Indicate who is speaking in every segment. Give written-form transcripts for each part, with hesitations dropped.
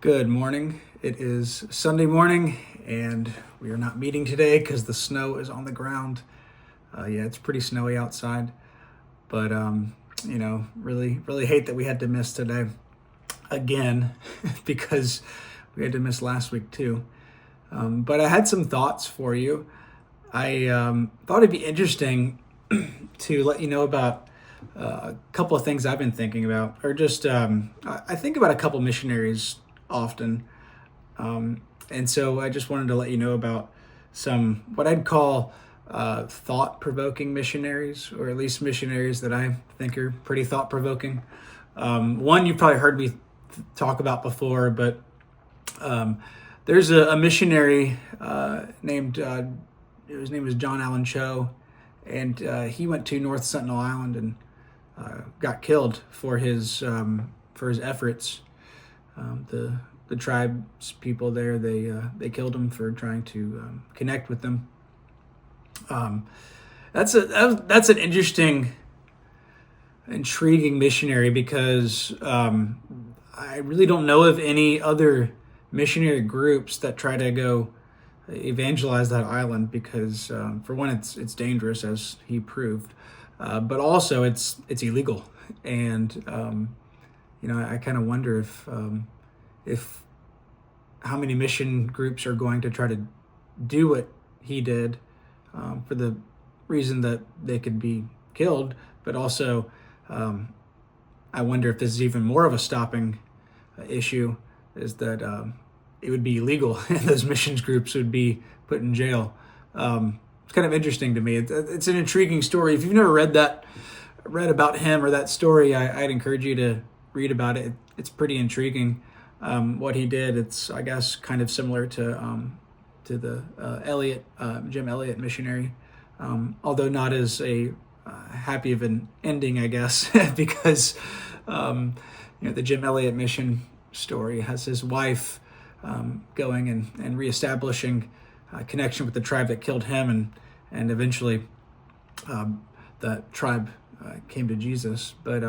Speaker 1: Good morning. It is Sunday morning, and we are not meeting today because the snow is on the ground. Yeah, it's pretty snowy outside, but really hate that we had to miss today again because we had to miss last week too. But I had some thoughts for you. I thought it'd be interesting to let you know about a couple of things I've been thinking about, or just I think about a couple missionaries often. And so I just wanted to let you know about some what I'd call thought-provoking missionaries, or at least missionaries that I think are pretty thought-provoking. One you've probably heard me talk about before, but there's a missionary named his name was John Allen Chau, and he went to North Sentinel Island and got killed for his efforts. The tribes people there, they killed him for trying to connect with them. That's an interesting, intriguing missionary because I really don't know of any other missionary groups that try to go evangelize that island because for one, it's dangerous, as he proved, but also it's illegal, and I kind of wonder if how many mission groups are going to try to do what he did for the reason that they could be killed, but also I wonder if this is even more of a stopping issue, is that it would be illegal and those missions groups would be put in jail. It's kind of interesting to me. It's an intriguing story. If you've never read about him or that story, I'd encourage you to read about it. It's pretty intriguing. What he did, it's, I guess, kind of similar to the Elliot, Jim Elliot missionary, although not as a happy of an ending, I guess, because the Jim Elliot mission story has his wife going and reestablishing a connection with the tribe that killed him, and eventually that tribe came to Jesus. But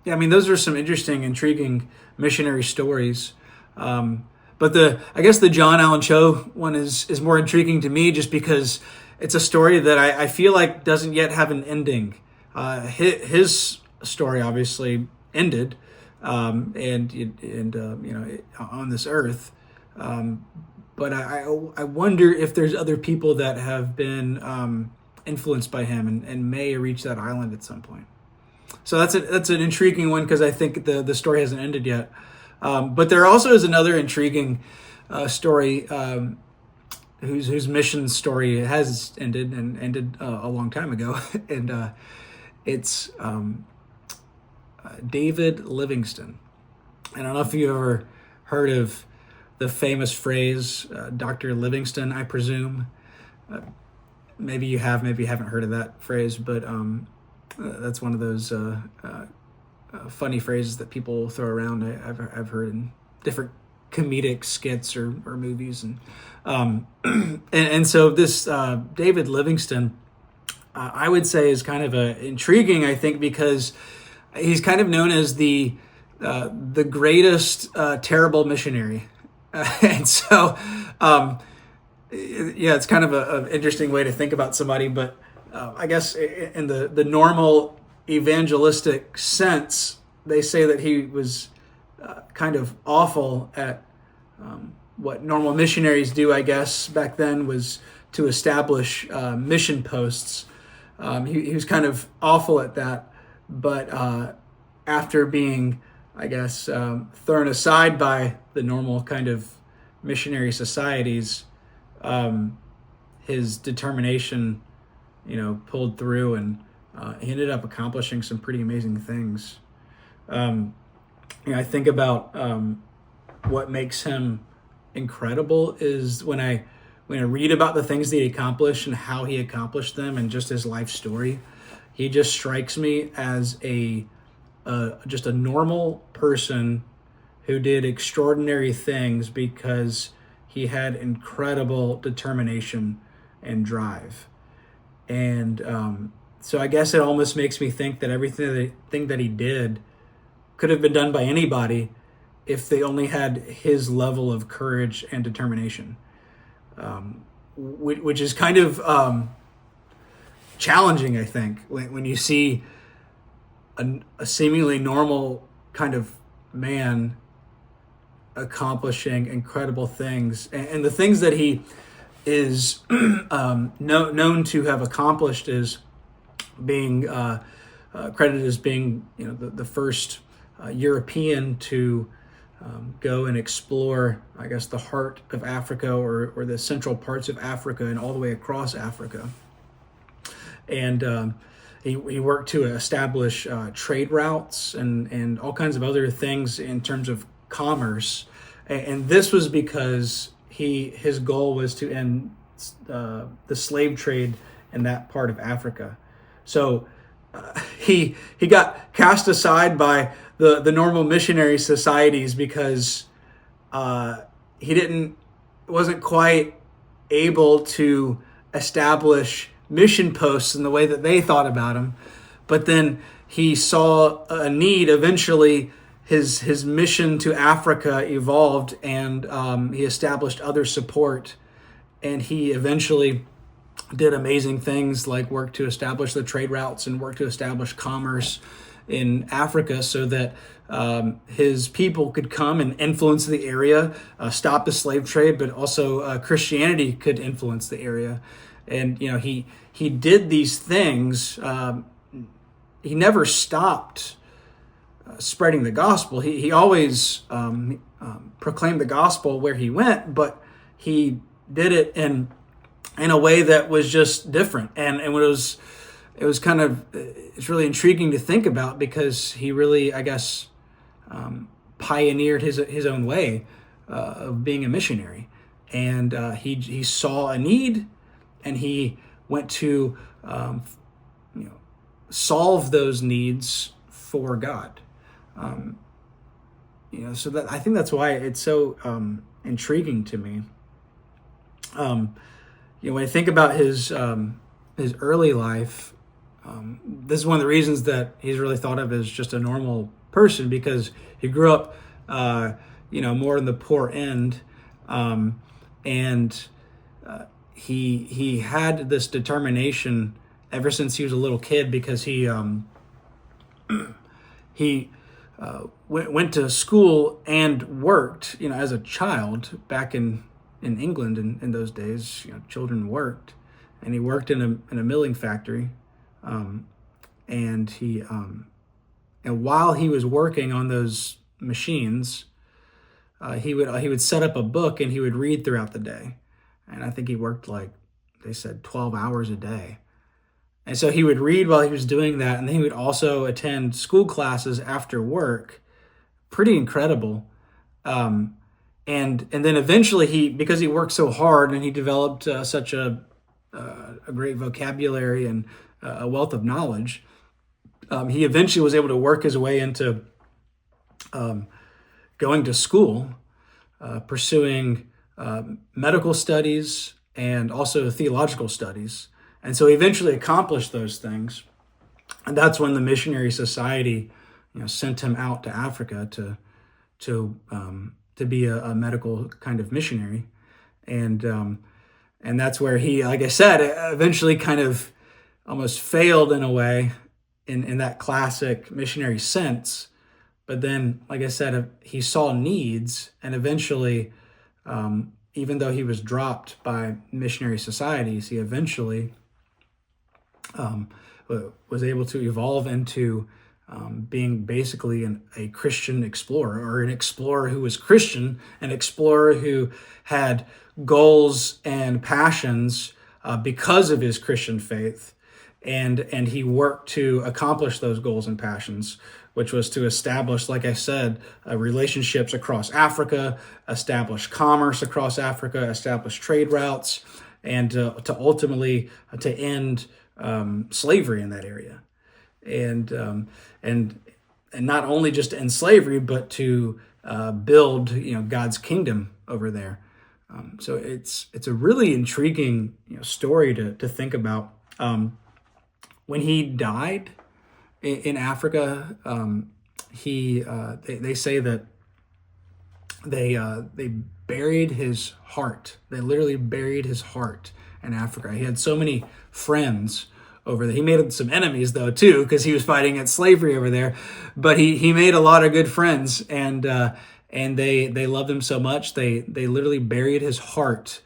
Speaker 1: yeah, I mean, those are some interesting, intriguing missionary stories. But I guess the John Allen Chau one is more intriguing to me, just because it's a story that I feel like doesn't yet have an ending. His story obviously ended, on this earth. But I wonder if there's other people that have been influenced by him and may reach that island at some point. So that's an intriguing one, because I think the story hasn't ended yet. But there also is another intriguing story whose mission story has ended, and ended a long time ago, and it's David Livingstone. I don't know if you've ever heard of the famous phrase, Dr. Livingstone, I presume. Maybe you have, maybe you haven't heard of that phrase, but that's one of those funny phrases that people throw around. I've heard in different comedic skits or movies, and so this David Livingstone, I would say, is kind of intriguing, I think, because he's kind of known as the greatest terrible missionary, and so yeah, it's kind of an interesting way to think about somebody. But I guess in the normal evangelistic sense, they say that he was kind of awful at what normal missionaries do, I guess, back then, was to establish mission posts. He was kind of awful at that, but after being, I guess, thrown aside by the normal kind of missionary societies, his determination, pulled through, and he ended up accomplishing some pretty amazing things. I think about what makes him incredible is when I read about the things that he accomplished and how he accomplished them, and just his life story. He just strikes me as just a normal person who did extraordinary things because he had incredible determination and drive. And so I guess it almost makes me think that everything that he did could have been done by anybody if they only had his level of courage and determination, which is kind of challenging, I think, when you see a seemingly normal kind of man accomplishing incredible things, and the things that he is known to have accomplished is being credited as being, the first European to go and explore, I guess, the heart of Africa, or the central parts of Africa and all the way across Africa. And he worked to establish trade routes and all kinds of other things in terms of commerce. And this was because his goal was to end the slave trade in that part of Africa. So he got cast aside by the normal missionary societies because he wasn't quite able to establish mission posts in the way that they thought about him. But then he saw a need. Eventually his mission to Africa evolved, and he established other support, and he eventually did amazing things like work to establish the trade routes and work to establish commerce in Africa so that his people could come and influence the area, stop the slave trade, but also Christianity could influence the area. And he did these things. He never stopped spreading the gospel. He always proclaimed the gospel where he went, but he did it in a way that was just different. And it was kind of, it's really intriguing to think about, because he really, I guess, pioneered his own way of being a missionary. And he saw a need, and he went to solve those needs for God. So that, I think that's why it's so intriguing to me. When I think about his early life, this is one of the reasons that he's really thought of as just a normal person, because he grew up, more in the poor end, and he had this determination ever since he was a little kid, because he went to school and worked, as a child back in England in those days. Children worked, and he worked in a milling factory, and he and while he was working on those machines, he would set up a book and he would read throughout the day. And I think he worked, like they said, 12 hours a day. And so he would read while he was doing that, and then he would also attend school classes after work. Pretty incredible. And then eventually because he worked so hard and he developed such a great vocabulary and a wealth of knowledge, he eventually was able to work his way into going to school, pursuing medical studies and also theological studies. And so he eventually accomplished those things. And that's when the Missionary Society, sent him out to Africa to be a medical kind of missionary. And that's where he, like I said, eventually kind of almost failed in a way in that classic missionary sense. But then, like I said, he saw needs, and eventually, even though he was dropped by missionary societies, he eventually was able to evolve into being basically a Christian explorer, or an explorer who was Christian, an explorer who had goals and passions because of his Christian faith. And he worked to accomplish those goals and passions, which was to establish, like I said, relationships across Africa, establish commerce across Africa, establish trade routes, and to ultimately to end slavery in that area. And not only just to end slavery, but to build God's kingdom over there. So it's a really intriguing story to think about. When he died in Africa, they say that they buried his heart. They literally buried his heart in Africa. He had so many friends over there. He made some enemies though too, because he was fighting against slavery over there. But he made a lot of good friends, and they loved him so much they literally buried his heart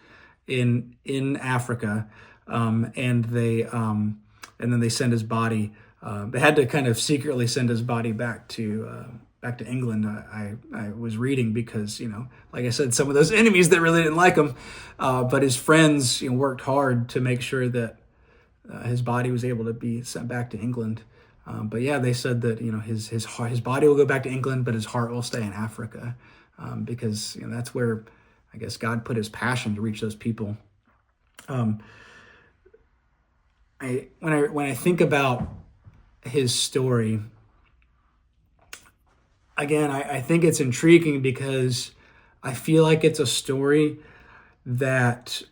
Speaker 1: in Africa, and then they sent his body. They had to kind of secretly send his body back to England. I was reading because, like I said, some of those enemies that really didn't like him, but his friends, worked hard to make sure that his body was able to be sent back to England. But yeah, they said that his body will go back to England, but his heart will stay in Africa, because that's where I guess God put his passion to reach those people. When I think about his story, again, I think it's intriguing because I feel like it's a story that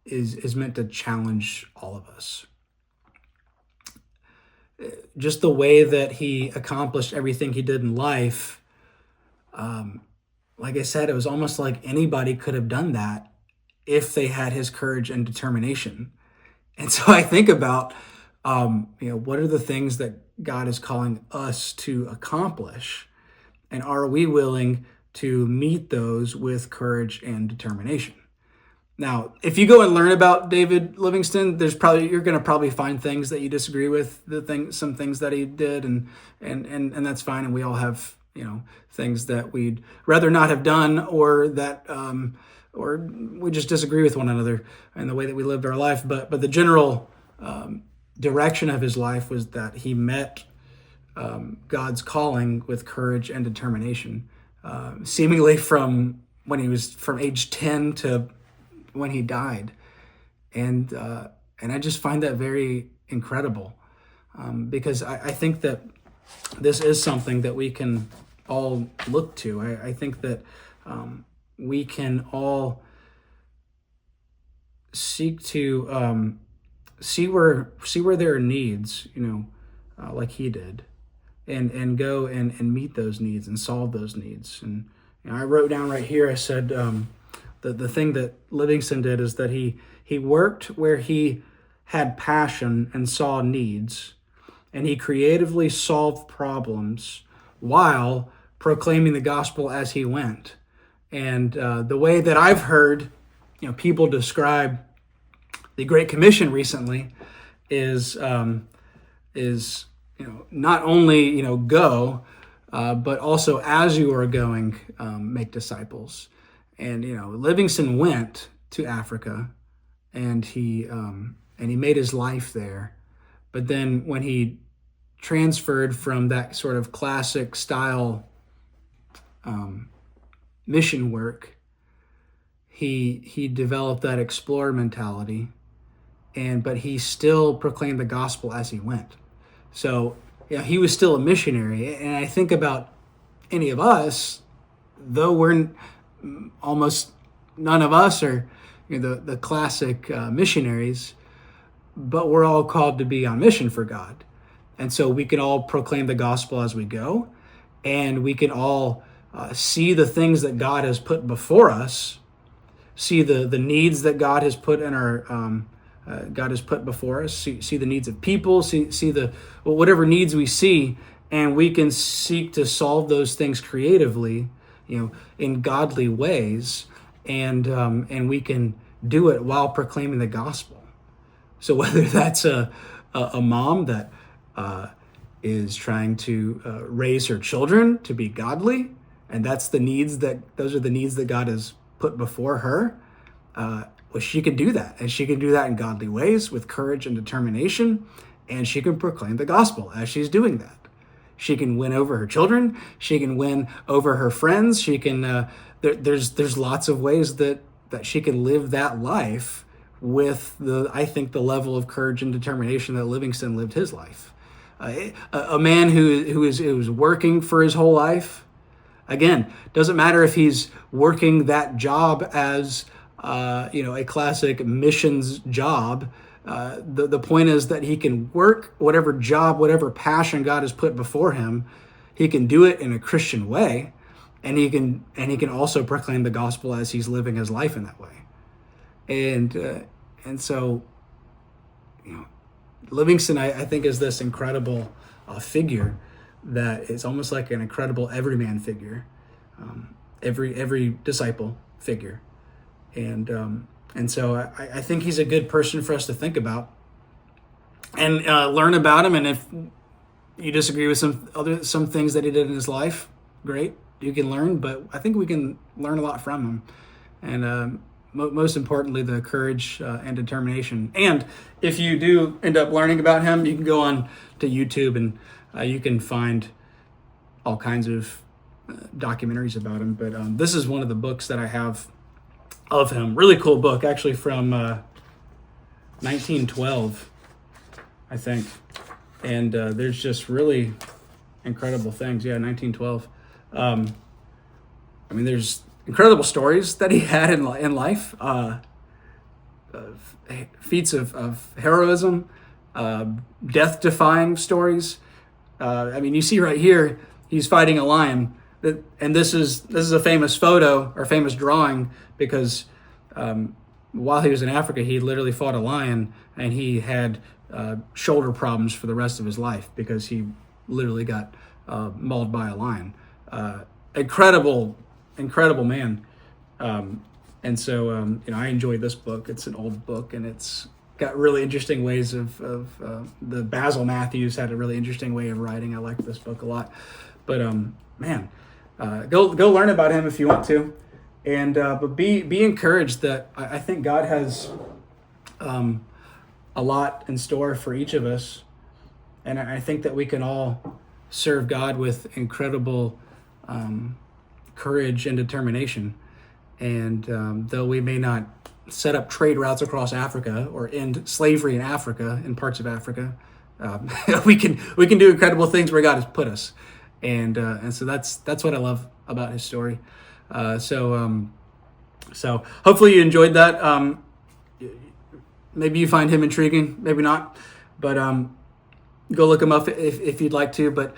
Speaker 1: is meant to challenge all of us. Just the way that he accomplished everything he did in life, like I said, it was almost like anybody could have done that if they had his courage and determination. And so I think about, what are the things that God is calling us to accomplish? And are we willing to meet those with courage and determination? Now, if you go and learn about David Livingstone, you're going to probably find things that you disagree with, some things that he did, and that's fine. And we all have, things that we'd rather not have done, or that, or we just disagree with one another in the way that we lived our life. But the general direction of his life was that he met God's calling with courage and determination, seemingly from when he was from age 10 to when he died. And I just find that very incredible, because I think that this is something that we can all look to. I think that we can all seek to see where there are needs, like he did, and go and meet those needs and solve those needs. And I wrote down right here, I said, the thing that Livingstone did is that he worked where he had passion and saw needs, and he creatively solved problems while proclaiming the gospel as he went. And the way that I've heard, people describe the Great Commission recently is not only go, but also as you are going, make disciples. And Livingstone went to Africa, and he made his life there. But then when he transferred from that sort of classic style mission work, he developed that explorer mentality, but he still proclaimed the gospel as he went. So he was still a missionary. And I think about any of us, though we're almost none of us are the classic missionaries, but we're all called to be on mission for God. And so we can all proclaim the gospel as we go, and we can all see the things that God has put before us, see the needs that God has put in our God has put before us, see the needs of people, see whatever needs we see, and we can seek to solve those things creatively, in godly ways, and we can do it while proclaiming the gospel. So whether that's a mom that is trying to raise her children to be godly, and those are the needs that God has put before her, well, she can do that, and she can do that in godly ways with courage and determination, and she can proclaim the gospel as she's doing that. She can win over her children. She can win over her friends. She can. There's lots of ways that she can live that life with I think the level of courage and determination that Livingstone lived his life. A man who is working for his whole life. Again, doesn't matter if he's working that job as a classic missions job. The point is that he can work whatever job, whatever passion God has put before him. He can do it in a Christian way, he can also proclaim the gospel as he's living his life in that way. And so, Livingstone, I think, is this incredible figure that is almost like an incredible everyman figure, every disciple figure, and so I think he's a good person for us to think about and learn about him. And if you disagree with some things that he did in his life, great, you can learn. But I think we can learn a lot from him, and most importantly, the courage and determination. And if you do end up learning about him, you can go on to YouTube and you can find all kinds of documentaries about him. But this is one of the books that I have of him. Really cool book, actually, from 1912, I think. And there's just really incredible things. Yeah, 1912. There's incredible stories that he had in life, feats of heroism, death-defying stories. You see right here, he's fighting a lion, and this is a famous photo or famous drawing because while he was in Africa, he literally fought a lion, and he had shoulder problems for the rest of his life because he literally got mauled by a lion. Incredible man. And so I enjoyed this book. It's an old book, and it's got really interesting ways of the Basil Matthews had a really interesting way of writing. I like this book a lot. But go learn about him if you want to, and but be encouraged that I think God has a lot in store for each of us, and I think that we can all serve God with incredible courage and determination. And though we may not set up trade routes across Africa or end slavery in Africa, in parts of Africa, we can do incredible things where God has put us. And so that's what I love about his story. So hopefully you enjoyed that. Maybe you find him intriguing, maybe not, but go look him up if you'd like to. But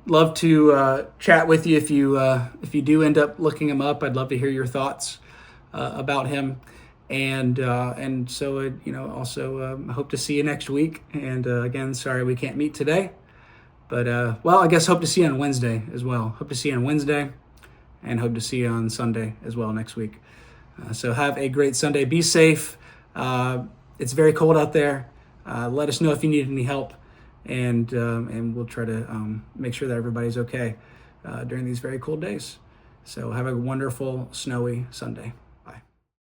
Speaker 1: love to chat with you if you do end up looking him up. I'd love to hear your thoughts about him, and so also hope to see you next week. And again, sorry we can't meet today, but I guess hope to see you on Wednesday as well. Hope to see you on Wednesday, and hope to see you on Sunday as well next week. So have a great Sunday. Be safe. It's very cold out there. Let us know if you need any help. And we'll try to make sure that everybody's okay during these very cold days. So have a wonderful, snowy Sunday.